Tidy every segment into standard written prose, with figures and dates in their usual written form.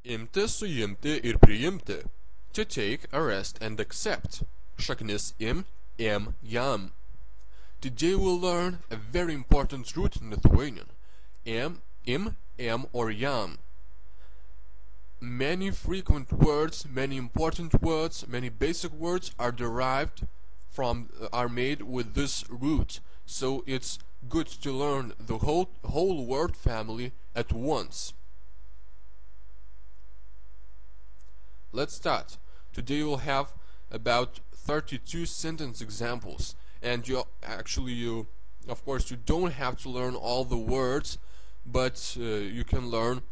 Imti, suimti ir priimti. To take, arrest and accept. Šaknis im, jam. Today we'll learn a very important root in Lithuanian. Im, or yam. Many frequent words, many important words, many basic words are made with this root. So it's good to learn the whole word family at once. Let's start. Today we'll have about 32 sentence examples, and you of course you don't have to learn all the words, but you can learn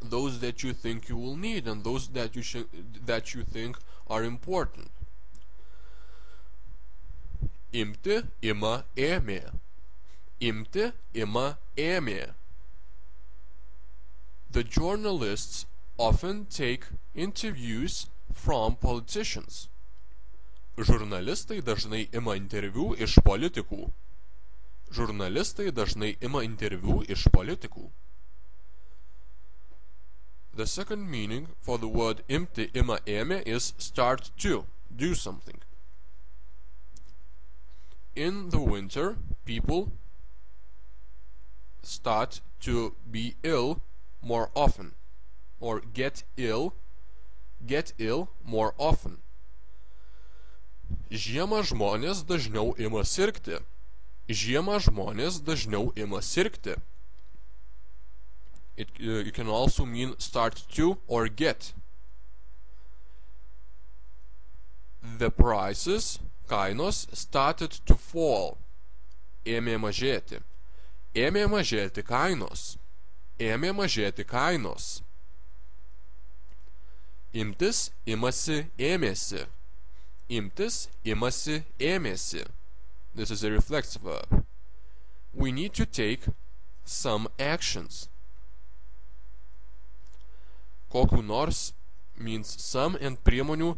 those that you think you will need and those that you think are important. Imti, ima, ėmė. Imti, ima, ėmė. The journalists often take interviews from politicians. Žurnalistai dažnai ima interviu iš politikų. Žurnalistai dažnai ima interviu iš politikų. The second meaning for the word imti, ima, ėmė is start to, do something. In the winter, people start to be ill more often, or get ill more often. Žiemą žmonės dažniau ima sirgti. Žiemą žmonės dažniau ima sirgti. You can also mean start to or get. The prices, kainos, started to fall. Ėmė mažėti. Ėmė mažėti kainos. Ėmė mažėti kainos. Imtis, imasi, ėmėsi. Imtis, imasi, ėmėsi. This is a reflexive verb. We need to take some actions. Kokiu nors means some, and priemonių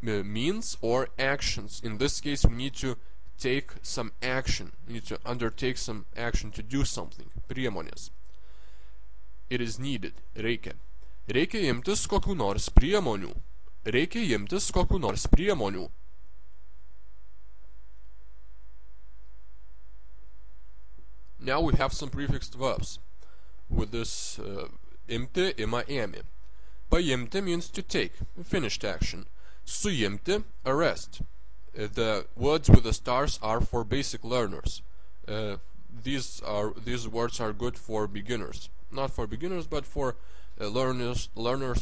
means or actions. In this case, we need to take some action. We need to undertake some action to do something. Priemonės. It is needed. Reikia. Reikia imtis kokių nors priemonių. Reikia imtis kokių nors priemonių. Now we have some prefixed verbs with this imti, ima, ėmė. Paimti means to take, finished action. Suimti, arrest. The words with the stars are for basic learners. These words are good for beginners. Not for beginners, but for learners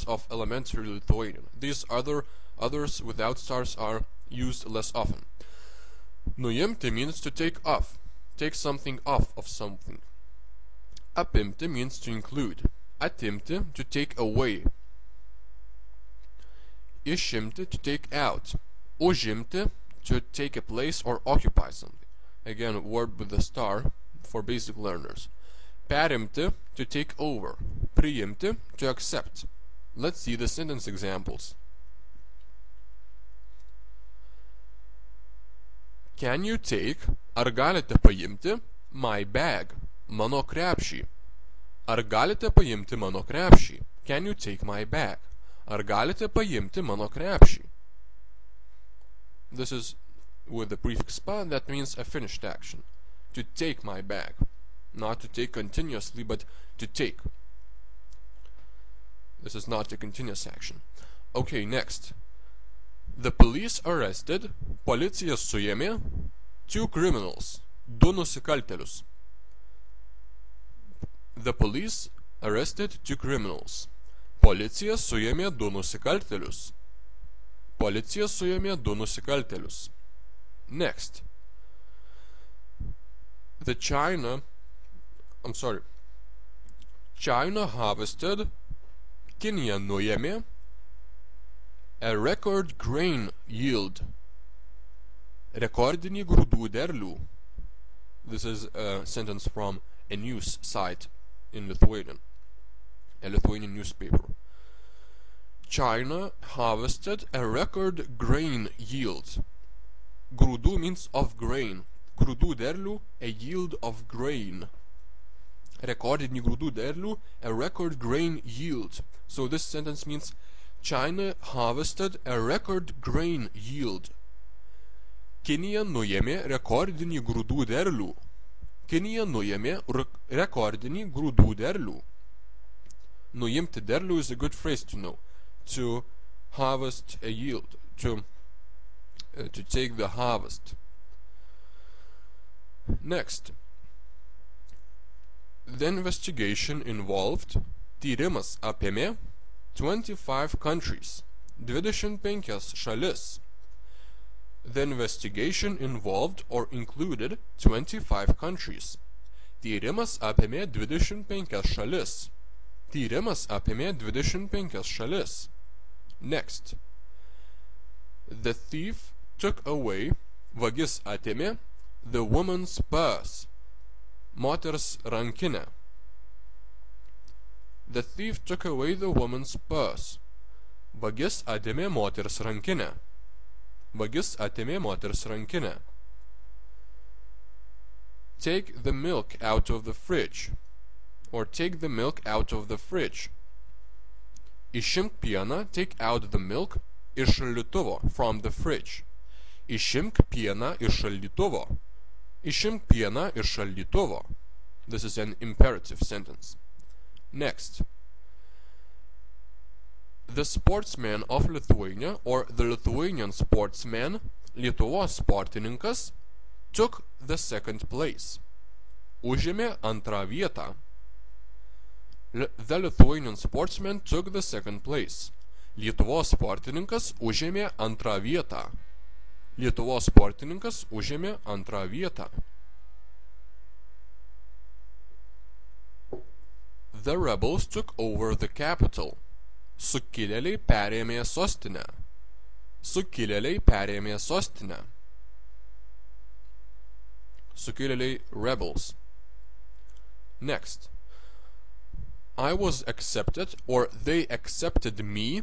of elementary Lithuanian. These others without stars are used less often. Nuimti means to take off. Take something off of something. Apimti means to include. Atimti, to take away. Išimti, to take out. Užimti, to take a place or occupy something. Again, a word with a star for basic learners. Perimti, to take over. Priimti, to accept. Let's see the sentence examples. Can you take, ar galite paimti, my bag, mano krepšį? Ar galite paimti mano krepšį? Can you take my bag? Ar galite paimti mano krepšį? This is with the prefix pa, that means a finished action. To take my bag. Not to take continuously, but to take. This is not a continuous action. Okay, next. The police arrested, policija suėmė, 2 criminals, 2 nusikaltėlius. The police arrested 2 criminals. Policija suėmė 2 nusikaltėlius. Policija suėmė 2 nusikaltėlius. Next. China harvested, Kinija nuėmė, a record grain yield. Rekordinį grūdų derlių. This is a sentence from a news site in Lithuanian. A Lithuanian newspaper. China harvested a record grain yield. Grūdų means of grain. Grūdų derlių, a yield of grain. Rekordinį grūdų derlių, a record grain yield. So this sentence means China harvested a record grain yield. Kinija nuėmė rekordinį grūdų derlių. Kinija nuėmė rekordinį grūdų derlių. Nuimti derlių is a good phrase to know. To harvest a yield. To take the harvest. Next. The investigation involved tyrimas apėmė 25 countries. 25 šalis. The investigation involved or included 25 countries. Tyrimas apėmė 25 šalis. Tyrimas apėmė 25 šalis. Next. The thief took away, vagis atėmė, the woman's purse, moters rankinę. The thief took away the woman's purse. Vagis atėmė moters rankinę. Vagis atėmė moters rankinę. Take the milk out of the fridge. Or take the milk out of the fridge. Išimk pieną, take out the milk, iš šaldytuvo, from the fridge. Išimk pieną iš šaldytuvo. Išimk pieną iš šaldytuvo. This is an imperative sentence. Next. The sportsman of Lithuania, or the Lithuanian sportsman, Lietuvos sportininkas, took the second place. Užėmė antrą vietą. The Lithuanian sportsman took the second place. Lietuvos sportininkas užėmė antrą vietą. Lietuvos sportininkas užėmė antrą vietą. The rebels took over the capital. Sukilėliai perėmė sostinę. Sukilėliai perėmė sostinę. Sukilėliai rebels. Next. I was accepted, or they accepted me,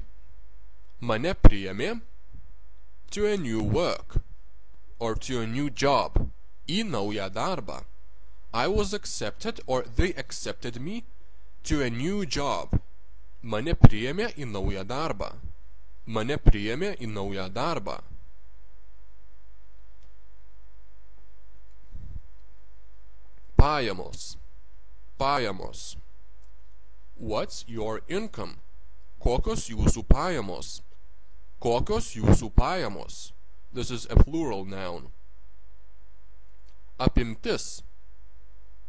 mane priėmė, to a new work, or to a new job, į naują darbą. I was accepted, or they accepted me, to a new job. Mane priėmė į naują darbą. Mane priėmė į naują darbą. Pajamos. Pajamos. What's your income? Kokios jūsų pajamos? Kokios jūsų pajamos? This is a plural noun. Apimtis.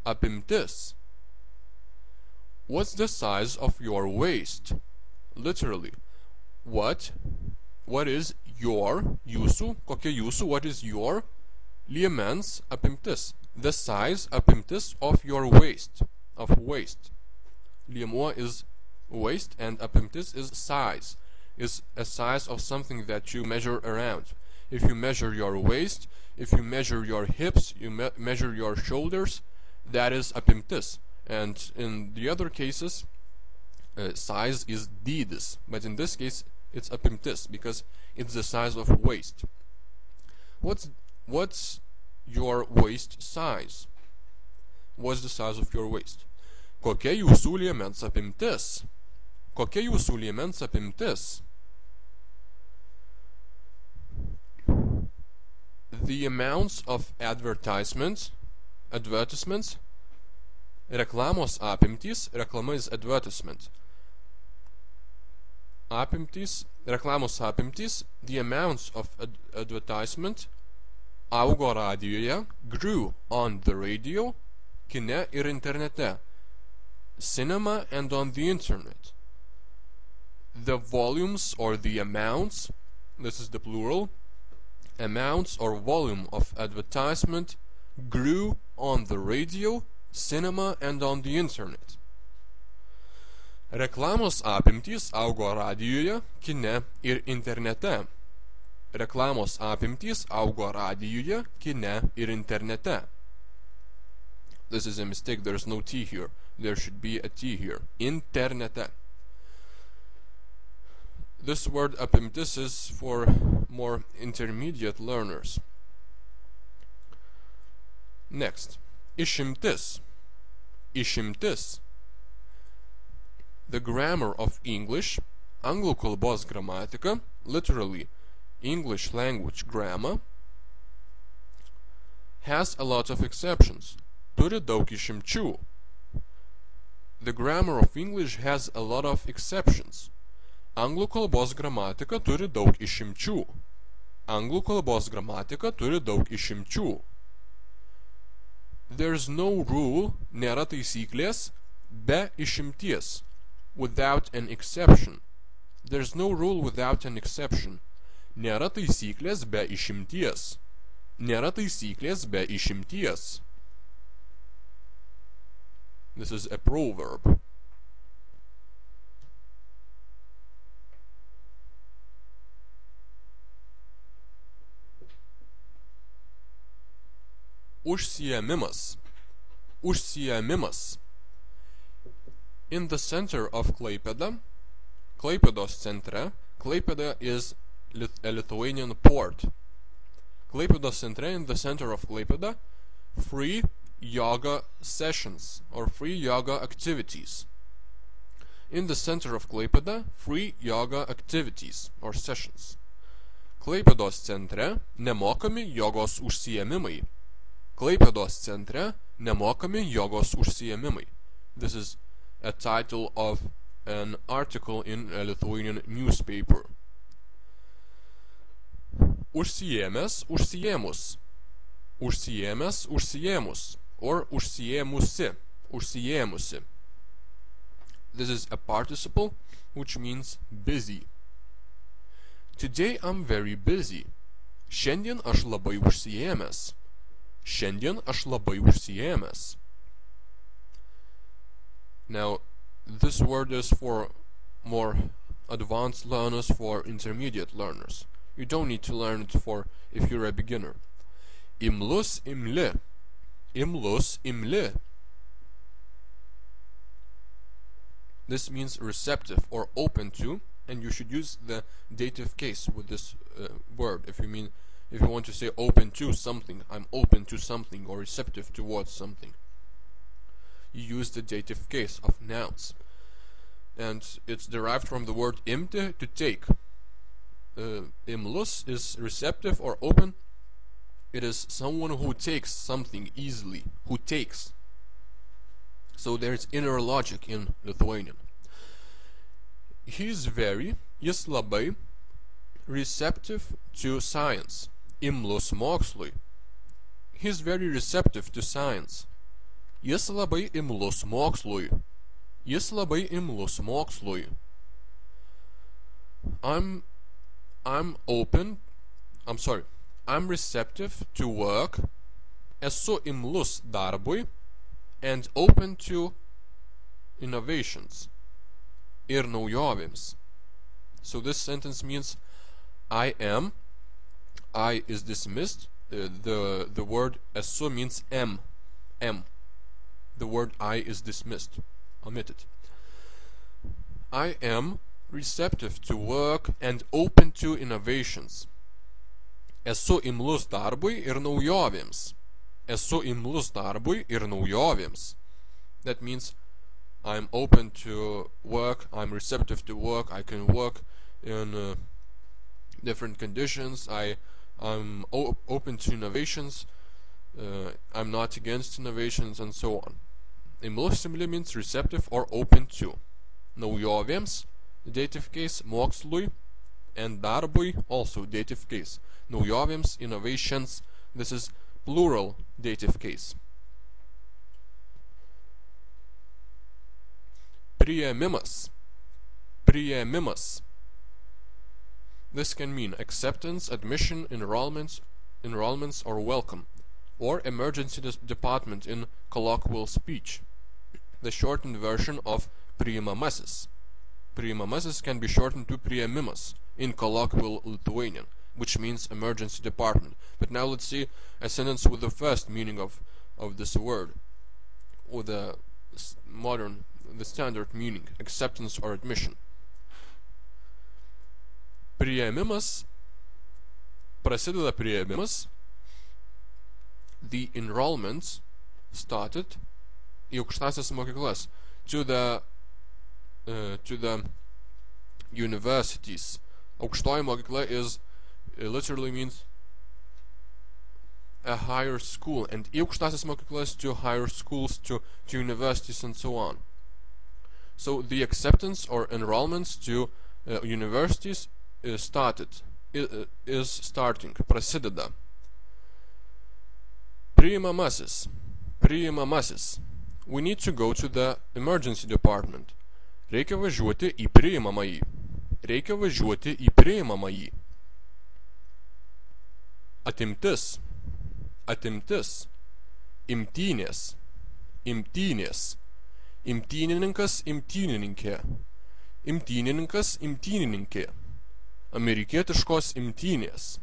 Apimtis. What's the size of your waist? Literally. What is your, jūsų, kokia jūsų, what is your, liemens apimtis. The size, apimtis of your waist, of waist. Liemuo is waist and apimtis is size, is a size of something that you measure around. If you measure your waist, if you measure your hips, you measure your shoulders, that is apimtis. And in the other cases, size is dydis, but in this case it's apimtis because it's the size of waist. What's your waist size? What's the size of your waist? Kokia jūsų liemens apimtis? Kokia jūsų liemens apimtis? The amounts of advertisements, reklamos apimtys, reklama is advertisement. Apimtys, reklamos apimtys, the amounts of advertisement augo radijoje, grew on the radio, kine ir internete, cinema and on the internet. The volumes or the amounts, this is the plural, amounts or volume of advertisement grew on the radio, cinema and on the internet. Reklamos apimtys augo radijoje, kine ir internete. Reklamos apimtys augo radijoje, kine ir internete. This is a mistake, there's no T here. There should be a T here. Internete. This word apimtis is for more intermediate learners. Next. Išimtis. Išimtis. The grammar of English, anglų kalbos gramatika, literally English language grammar, has a lot of exceptions. Turi daug išimčių. The grammar of English has a lot of exceptions. Anglų kalbos gramatika turi daug išimčių. Anglų kalbos gramatika turi daug išimčių. There's no rule, nėra taisyklės, be išimties. Without an exception. There's no rule without an exception. Nėra taisyklės be išimties. Nėra taisyklės be išimties. This is a proverb. Užsiėmimas. Užsiėmimas. In the center of Klaipėda, Klaipėdos centre, Klaipėda is a Lithuanian port. Klaipėdos centre, in the center of Klaipėda, free yoga sessions or free yoga activities. In the center of Klaipėda, free yoga activities or sessions. Klaipėdos centre nemokami jogos užsiėmimai. Klaipėdos centre nemokami jogos užsiėmimai. This is a title of an article in a Lithuanian newspaper. Užsiėmęs, užsiėmus. Užsiėmęs, užsiėmus. Or užsiėmusi, užsiėmusi. This is a participle which means busy. Today I'm very busy. Šiandien aš labai užsiėmęs. Šiandien aš labai užsiėmęs. Now, this word is for more advanced learners, for intermediate learners. You don't need to learn it for if you're a beginner. Imlus, imli. Imlus, imli. This means receptive or open to, and you should use the dative case with this word if you want to say open to something. I'm open to something, or receptive towards something. You use the dative case of nouns, and it's derived from the word imte, to take. Imlus is receptive or open. It is someone who takes something easily, who takes. So there's inner logic in Lithuanian. He's very, jis labai, receptive to science. Imlus mokslui. He's very receptive to science. Jis labai imlus mokslui. Jis labai imlus mokslui. I'm receptive to work. Esu imlus darbui and open to innovations. Ir naujovėms. So this sentence means I is dismissed. The word esu means am. The word I is dismissed, omitted. I am receptive to work and open to innovations. Esu imlus darbui ir naujovėms. Esu imlus darbui ir naujovėms. That means I'm open to work, I'm receptive to work, I can work in different conditions, I'm open to innovations, I'm not against innovations, and so on. Imlus simply means receptive or open to. Naujovėms, dative case, mokslui, and darbui, also dative case. Naujovėms, innovations, this is plural dative case. Priėmimas. Priėmimas. This can mean acceptance, admission, enrollments, or welcome, or emergency department in colloquial speech. The shortened version of priimamasis. Priimamasis can be shortened to priėmimas in colloquial Lithuanian, which means emergency department. But now let's see a sentence with the first meaning of this word, or the standard meaning, acceptance or admission. Priėmimas, prasideda priėmimas, the enrollments started į aukštąsias mokyklas, to the to the universities. Aukštoji mokykla is literally means a higher school, and į aukštasias mokyklas to higher schools, to universities and so on. So the acceptance or enrollments to universities is starting, prasideda. Priimamasis. We need to go to the emergency department. Reikia važiuoti į priimamąjį. Atimtis. Imtynės. Imtynininkas, imtynininkė. Amerikietiškos imtynės.